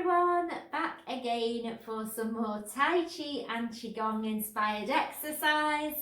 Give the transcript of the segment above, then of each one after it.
everyone, back again for some more Tai Chi and QiGong inspired exercise.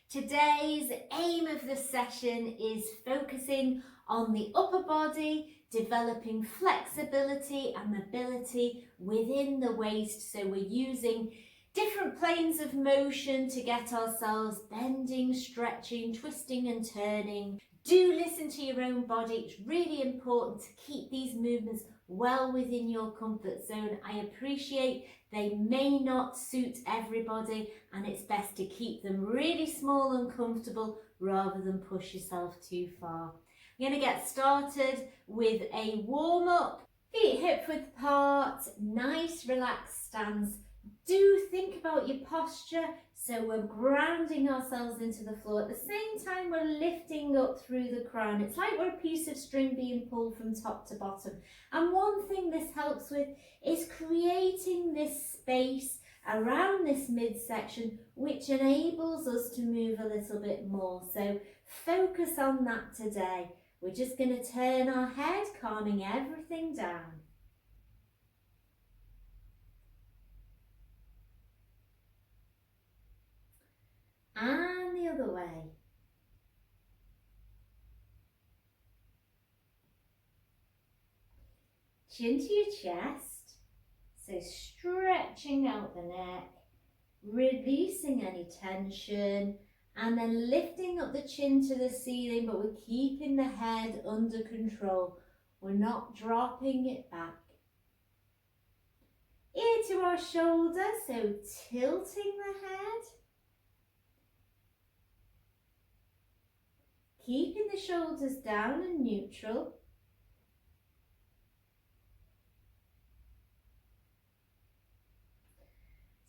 Today's aim of the session is focusing on the upper body, developing flexibility and mobility within the waist. So we're using different planes of motion to get ourselves bending, stretching, twisting and turning. Do listen to your own body. It's really important to keep these movements well within your comfort zone. I appreciate they may not suit everybody and it's best to keep them really small and comfortable rather than push yourself too far. I'm going to get started with a warm-up. Feet hip-width apart, nice relaxed stance. Do think about your posture, so we're grounding ourselves into the floor. At the same time, we're lifting up through the crown. It's like we're a piece of string being pulled from top to bottom. And one thing this helps with is creating this space around this midsection, which enables us to move a little bit more. So focus on that today. We're just going to turn our head, calming everything down. And the other way. Chin to your chest, so stretching out the neck, releasing any tension, and then lifting up the chin to the ceiling, but we're keeping the head under control. We're not dropping it back. Ear to our shoulder, so tilting the head. Keeping the shoulders down and neutral.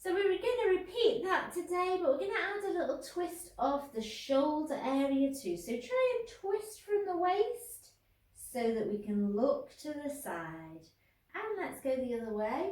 So we're going to repeat that today, but we're going to add a little twist of the shoulder area too. So try and twist from the waist so that we can look to the side. And let's go the other way.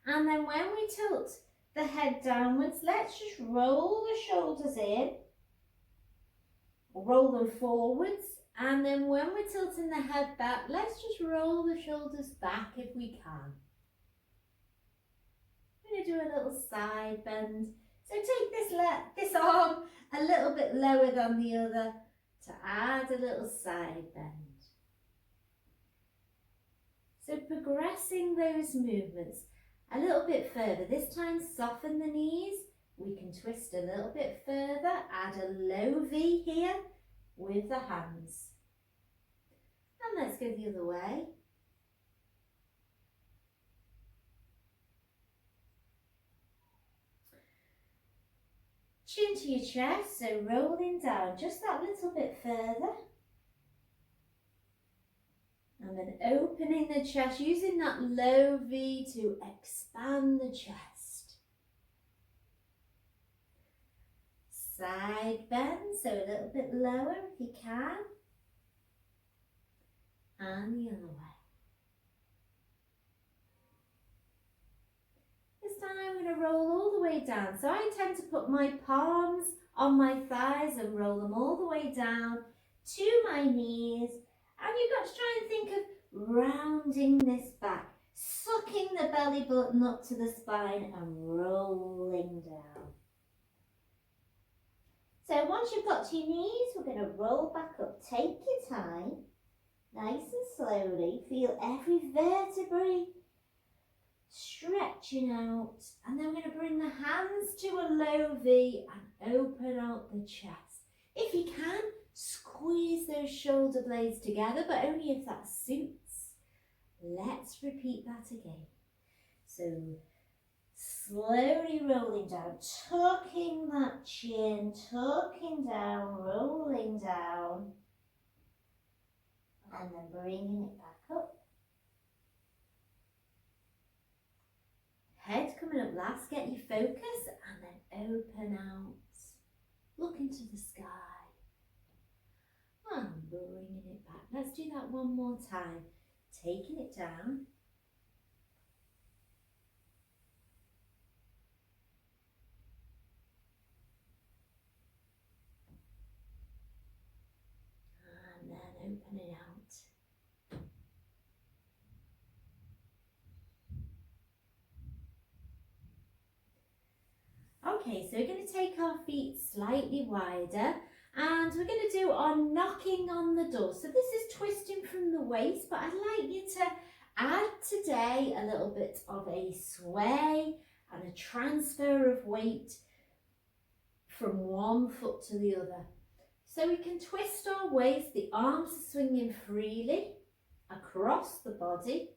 And then when we tilt the head downwards, let's just roll the shoulders in, roll them forwards, and then when we're tilting the head back, let's just roll the shoulders back if we can. I'm going to do a little side bend. So take this arm a little bit lower than the other to add a little side bend. So progressing those movements a little bit further. This time soften the knees. We can twist a little bit further. Add a low V here with the hands. And let's go the other way. Chin to your chest, so rolling down just that little bit further. And then opening the chest, using that low V to expand the chest. Side bend, so a little bit lower if you can. And the other way. This time I'm going to roll all the way down. So I tend to put my palms on my thighs and roll them all the way down to my knees. And you've got to try and think of rounding this back, sucking the belly button up to the spine and rolling down. So once you've got to your knees, we're going to roll back up. Take your time, nice and slowly. Feel every vertebrae stretching out. And then we're going to bring the hands to a low V and open out the chest. If you can, squeeze those shoulder blades together, but only if that suits. Let's repeat that again. So slowly rolling down, tucking that chin, tucking down, rolling down, and then bringing it back up. Head coming up last, get your focus, and then open out. Look into the sky. And bringing it back. Let's do that one more time. Taking it down. And then opening out. Okay, so we're going to take our feet slightly wider and we're going to do our knocking on the door. So this is twisting from the waist, but I'd like you to add today a little bit of a sway and a transfer of weight from one foot to the other. So we can twist our waist, the arms are swinging freely across the body.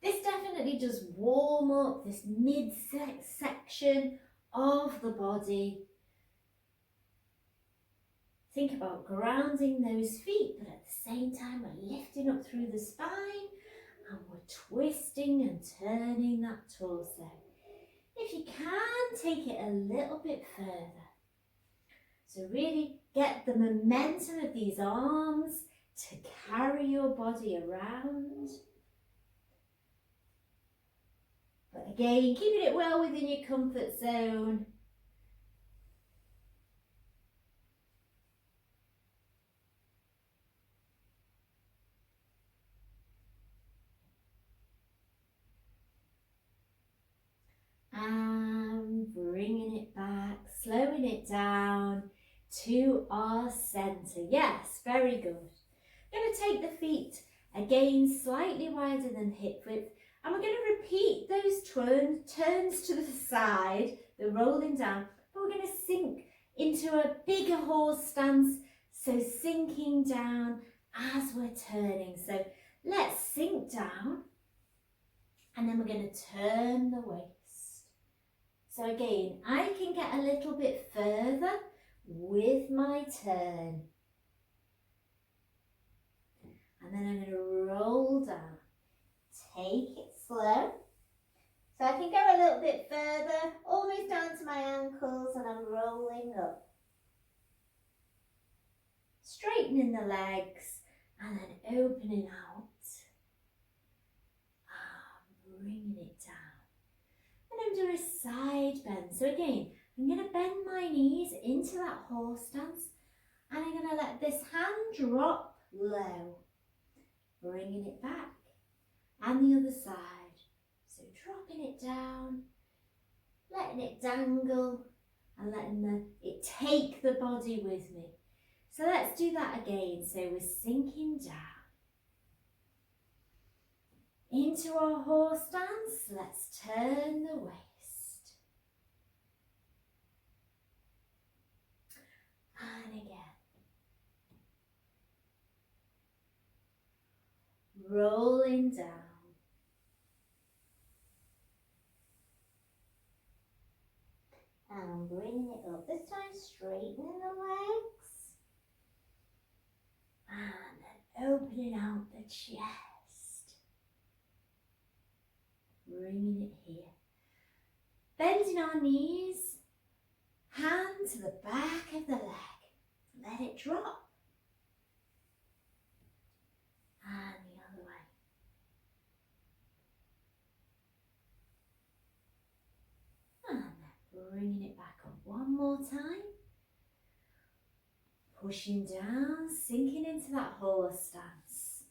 This definitely does warm up this midsection of the body. Think about grounding those feet, but at the same time we're lifting up through the spine and we're twisting and turning that torso. If you can, take it a little bit further. So really get the momentum of these arms to carry your body around. But again, keeping it well within your comfort zone. And bringing it back, slowing it down to our centre. Yes, very good. I'm going to take the feet again slightly wider than hip width, and we're going to repeat those turns to the side, the rolling down, but we're going to sink into a bigger horse stance, so sinking down as we're turning. So let's sink down and then we're going to turn the waist. So again, I can get a little bit further with my turn. And then I'm going to roll down. Take it slow. So I can go a little bit further, almost down to my ankles, and I'm rolling up. Straightening the legs and then opening out. And bringing it down. And I'm doing a side bend. So again, I'm going to bend my knees into that horse stance and I'm going to let this hand drop low, bringing it back, and the other side. So dropping it down, letting it dangle and letting it take the body with me. So let's do that again. So we're sinking down into our horse stance. Let's turn the waist. And again. Rolling down. And bringing it up. This time straightening the legs. And then opening out the chest. Bringing it here. Bending our knees. Hand to the back of the leg. Let it drop. And the other way. And then bringing it back up one more time. Pushing down, sinking into that horse stance.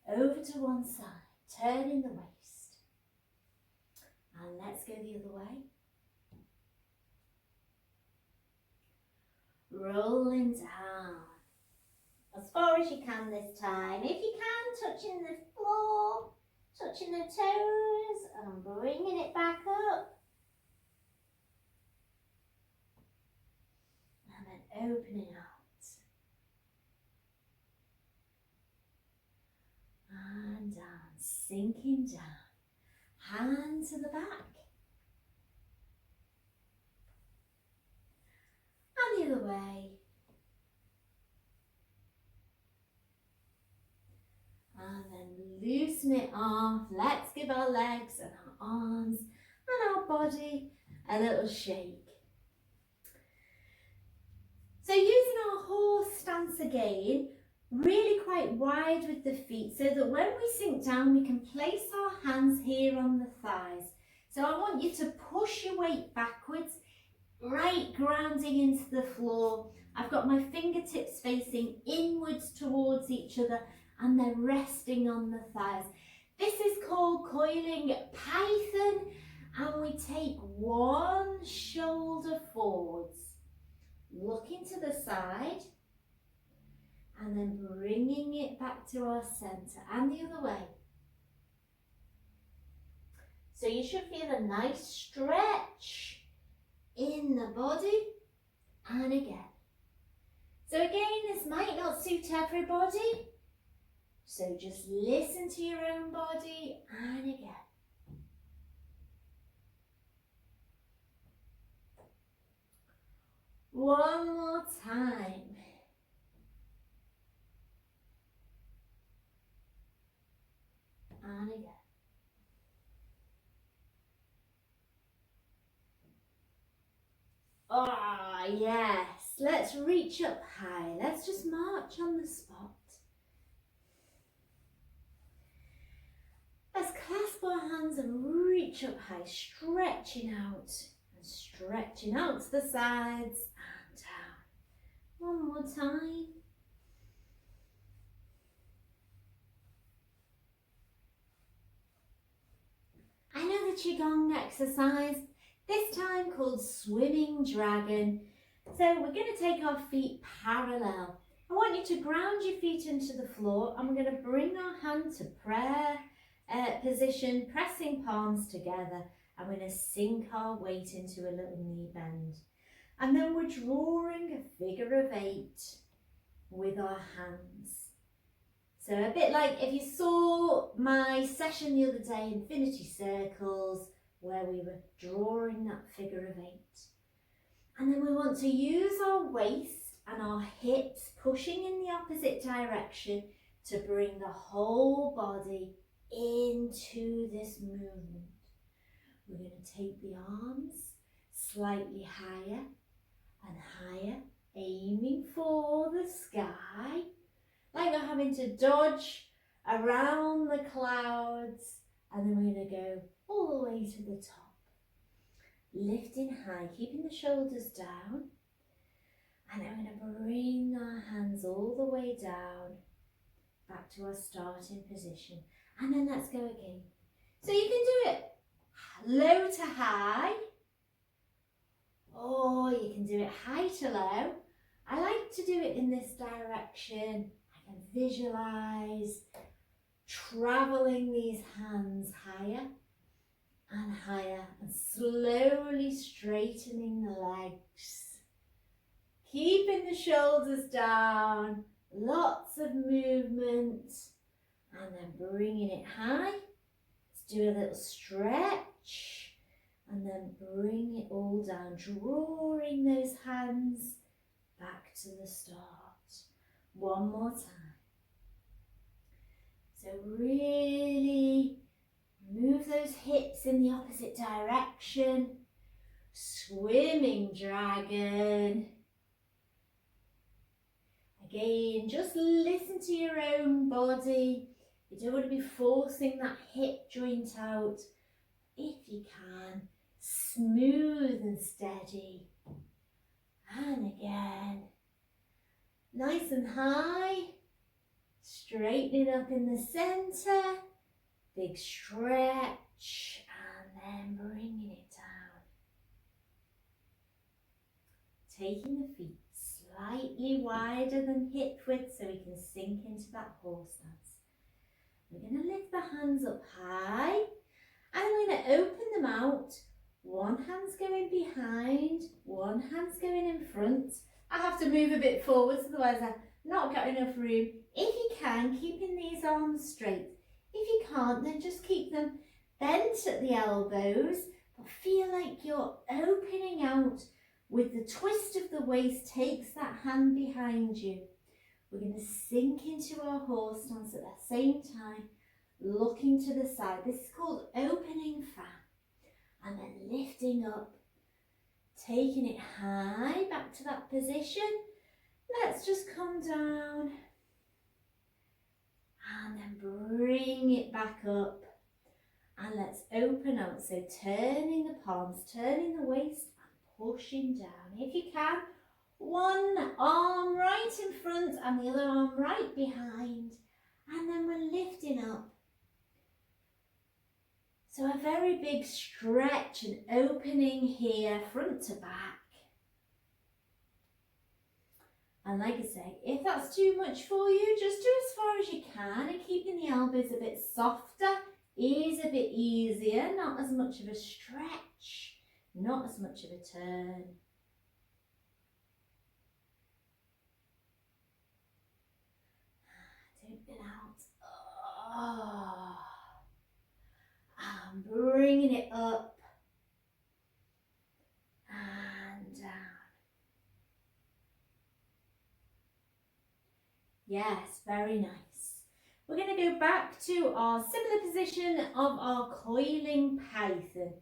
Over to one side, turning the waist. And let's go the other way. Rolling down. As far as you can this time. If you can, touching the floor, touching the toes, and bringing it back up. And then opening out. And down, sinking down. Hand to the back. And the other way. And then loosen it off. Let's give our legs and our arms and our body a little shake. So using our horse stance again, really quite wide with the feet so that when we sink down we can place our hands here on the thighs. So I want you to push your weight backwards, right grounding into the floor. I've got my fingertips facing inwards towards towards each other and they're resting on the thighs. This is called coiling python, and we take one shoulder forwards, looking to the side, and then bringing it back to our centre and the other way. So you should feel a nice stretch in the body, and again. So again, this might not suit everybody, so just listen to your own body, and again. One more time. And again. Ah, yes. Let's reach up high. Let's just march on the spot. Let's clasp our hands and reach up high, stretching out and stretching out to the sides and down. One more time. Another QiGong exercise, this time called swimming dragon. So we're going to take our feet parallel. I want you to ground your feet into the floor, and we're going to bring our hand to prayer position, pressing palms together, and we're going to sink our weight into a little knee bend. And then we're drawing a figure of 8 with our hands. So a bit like if you saw my session the other day, Infinity Circles, where we were drawing that figure of 8. And then we want to use our waist and our hips pushing in the opposite direction to bring the whole body into this movement. We're going to take the arms slightly higher and higher, aiming for the sky, like we're having to dodge around the clouds, and then we're going to go all the way to the top. Lifting high, keeping the shoulders down, and then we're going to bring our hands all the way down, back to our starting position, and then let's go again. So you can do it low to high, or you can do it high to low. I like to do it in this direction. I can visualize traveling these hands higher and higher, and slowly straightening the legs, keeping the shoulders down, lots of movement, and then bringing it high. Let's do a little stretch, and then bring it all down, drawing those hands back to the start. One more time. So really move those hips in the opposite direction. Swimming dragon. Again, just listen to your own body. You don't want to be forcing that hip joint out. If you can, smooth and steady. And again. Nice and high. Straightening up in the centre. Big stretch, and then bringing it down. Taking the feet slightly wider than hip width so we can sink into that horse stance. We're going to lift the hands up high, and we're going to open them out. One hand's going behind, one hand's going in front. I have to move a bit forwards, otherwise I've not got enough room. If you can, keeping these arms straight. If you can't, then just keep them bent at the elbows, but feel like you're opening out with the twist of the waist takes that hand behind you. We're going to sink into our horse stance at the same time, looking to the side. This is called opening fan. And then lifting up, taking it high back to that position. Let's just come down. And then bring it back up, and let's open out. So turning the palms, turning the waist and pushing down. If you can, One arm right in front and the other arm right behind. And then we're lifting up. So a very big stretch and opening here, front to back. And like I say, if that's too much for you, just do as far as you can, and keeping the elbows a bit softer is a bit easier, not as much of a stretch, not as much of a turn. Open out. Oh. And bringing it up and down. Yes, very nice. We're going to go back to our similar position of our coiling python.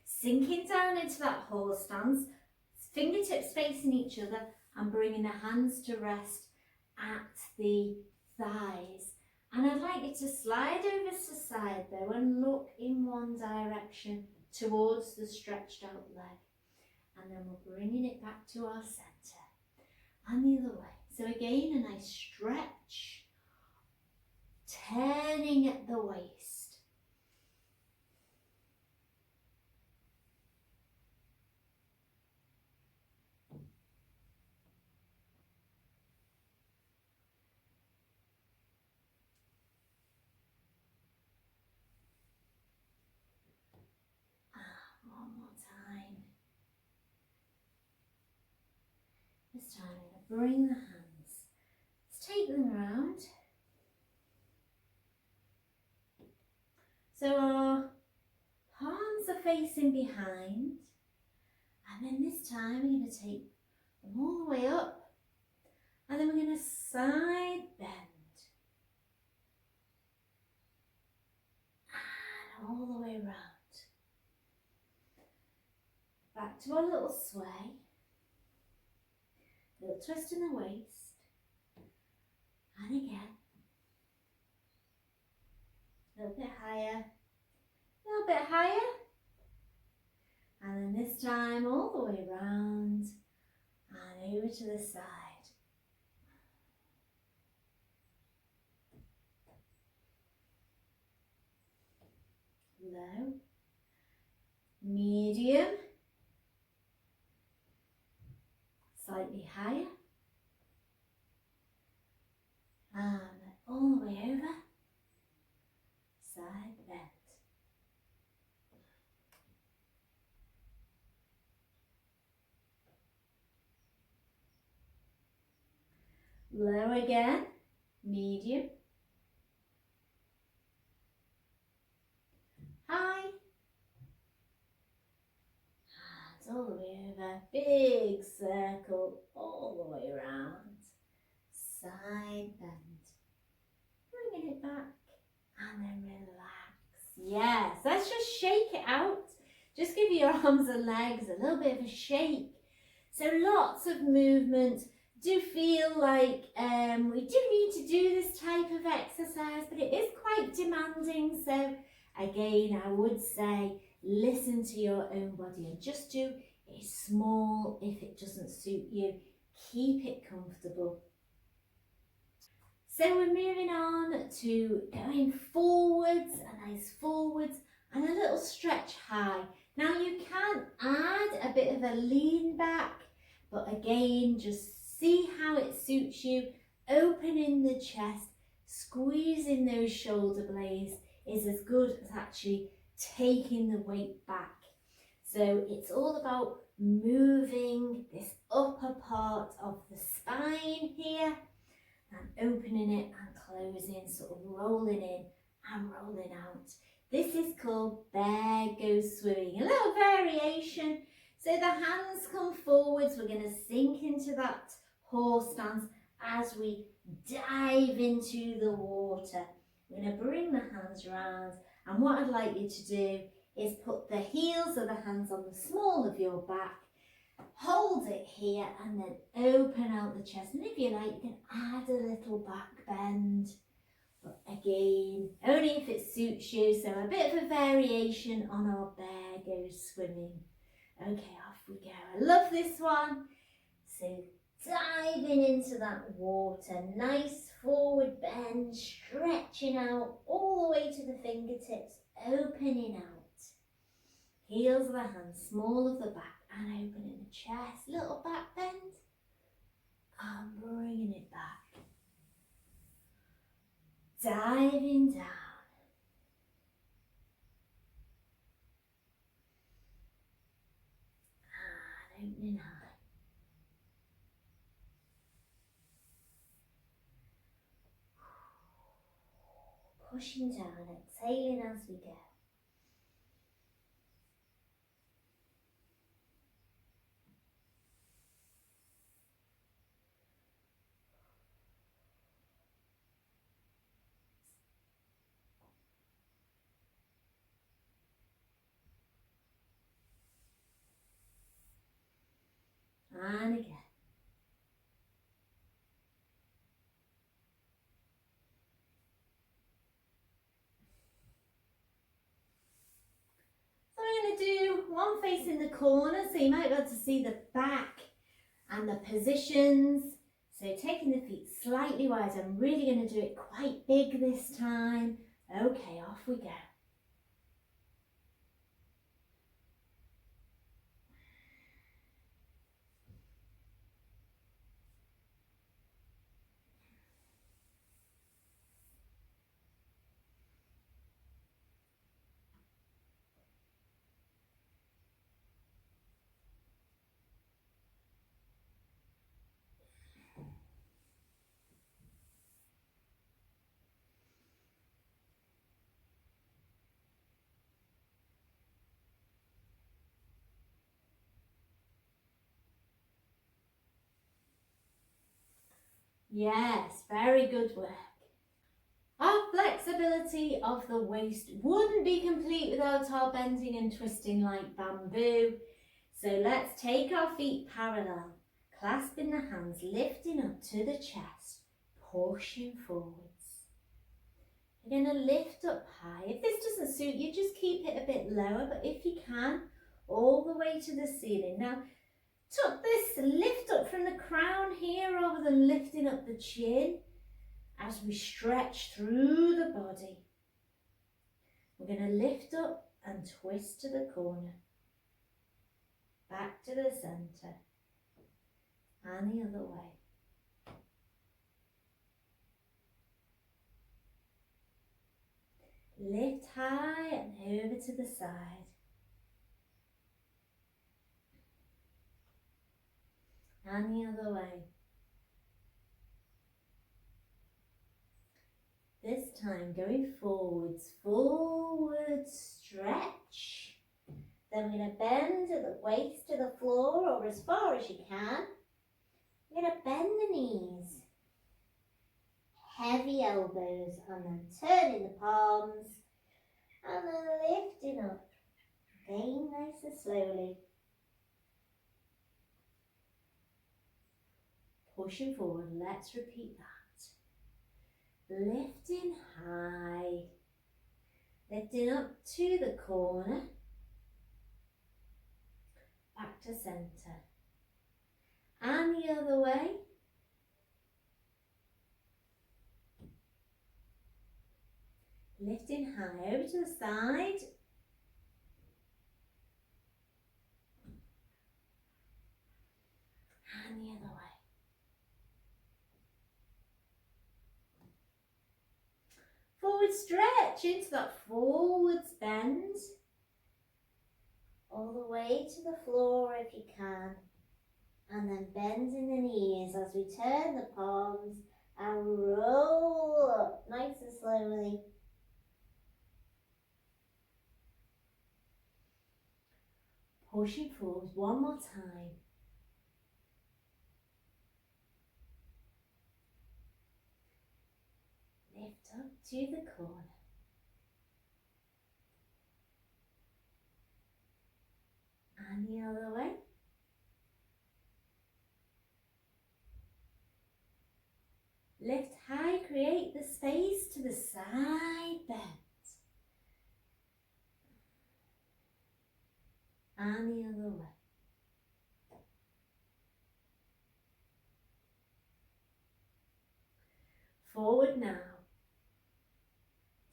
Sinking down into that horse stance, fingertips facing each other and bringing the hands to rest at the thighs. And I'd like you to slide over to side though and look in one direction towards the stretched out leg. And then we're bringing it back to our centre and the other way. So again, a nice stretch, turning at the waist. One more time. This time I'm going to bring the hands. Let's take them around. So our palms are facing behind, and then this time we're going to take them all the way up, and then we're going to side bend, and all the way around. Back to our little sway, little twist in the waist, and again. A little bit higher, a little bit higher, and then this time all the way round and over to the side. Low, medium, slightly higher, and all the way over. Side bend. Low again, medium, high, and all the way over, big circle all the way around, side bend, bringing it back. And then relax. Yes, let's just shake it out. Just give your arms and legs a little bit of a shake. So lots of movement. Do feel like we do need to do this type of exercise, but it is quite demanding. So again, I would say listen to your own body and just do a small if it doesn't suit you. Keep it comfortable. So we're moving on to going forwards, a nice forwards and a little stretch high. Now you can add a bit of a lean back, but again, just see how it suits you. Opening the chest, squeezing those shoulder blades is as good as actually taking the weight back. So it's all about moving this upper part of the spine here, and opening it and closing, sort of rolling in and rolling out. This is called bear goes swimming, a little variation. So the hands come forwards, we're going to sink into that horse stance as we dive into the water. We're going to bring the hands round, and what I'd like you to do is put the heels of the hands on the small of your back. Hold it here and then open out the chest, and if you like you can add a little back bend, but again only if it suits you. So a bit of a variation on our bear goes swimming. Okay, off we go. I love this one. So diving into that water. Nice forward bend, stretching out all the way to the fingertips, opening out. Heels of the hands, small of the back, and opening the chest. Little back bend, and bringing it back. Diving down. And opening high. Pushing down, exhaling as we go. And again. So I'm going to do one face in the corner, so you might be able to see the back and the positions. So taking the feet slightly wide, I'm really going to do it quite big this time. Okay, off we go. Yes, very good work. Our flexibility of the waist wouldn't be complete without our bending and twisting like bamboo. So let's take our feet parallel, clasping the hands, lifting up to the chest, pushing forwards. You're going to lift up high. If this doesn't suit you, just keep it a bit lower, but if you can, all the way to the ceiling. Now, tuck this lift up from the crown here rather than lifting up the chin as we stretch through the body. We're going to lift up and twist to the corner, back to the centre, and the other way. Lift high and over to the side. And the other way. This time going forwards, forward stretch. Then we're going to bend at the waist to the floor or as far as you can. We're going to bend the knees. Heavy elbows and then turning the palms and then lifting up. Again, nice and slowly. Pushing forward, let's repeat that. Lifting high, lifting up to the corner, back to centre, and the other way. Lifting high over to the side, and the other way. Forward stretch into that forwards bend, all the way to the floor if you can, and then bending the knees as we turn the palms and roll up nice and slowly. Pushing forward one more time. Lift up to the corner. And the other way. Lift high, create the space to the side bend. And the other way. Forward now.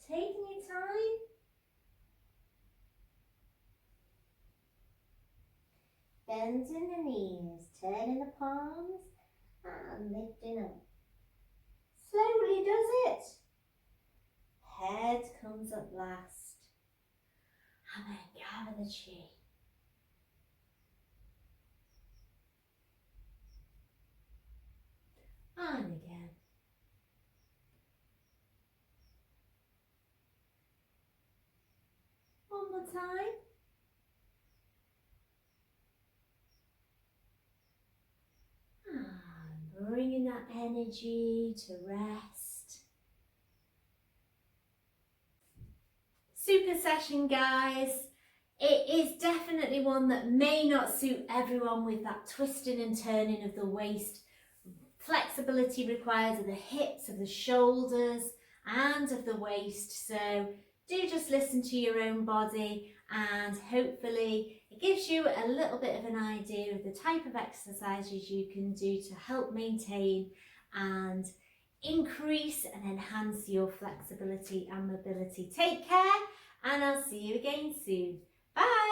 Taking your time. Bending the knees, turning the palms and lifting up. Slowly does it. Head comes up last. And then gather the chi. And again. One more time. And bringing that energy to rest. Super session, guys. It is definitely one that may not suit everyone with that twisting and turning of the waist. Flexibility required of the hips, of the shoulders and of the waist. So do just listen to your own body, and hopefully it gives you a little bit of an idea of the type of exercises you can do to help maintain and increase and enhance your flexibility and mobility. Take care, and I'll see you again soon. Bye!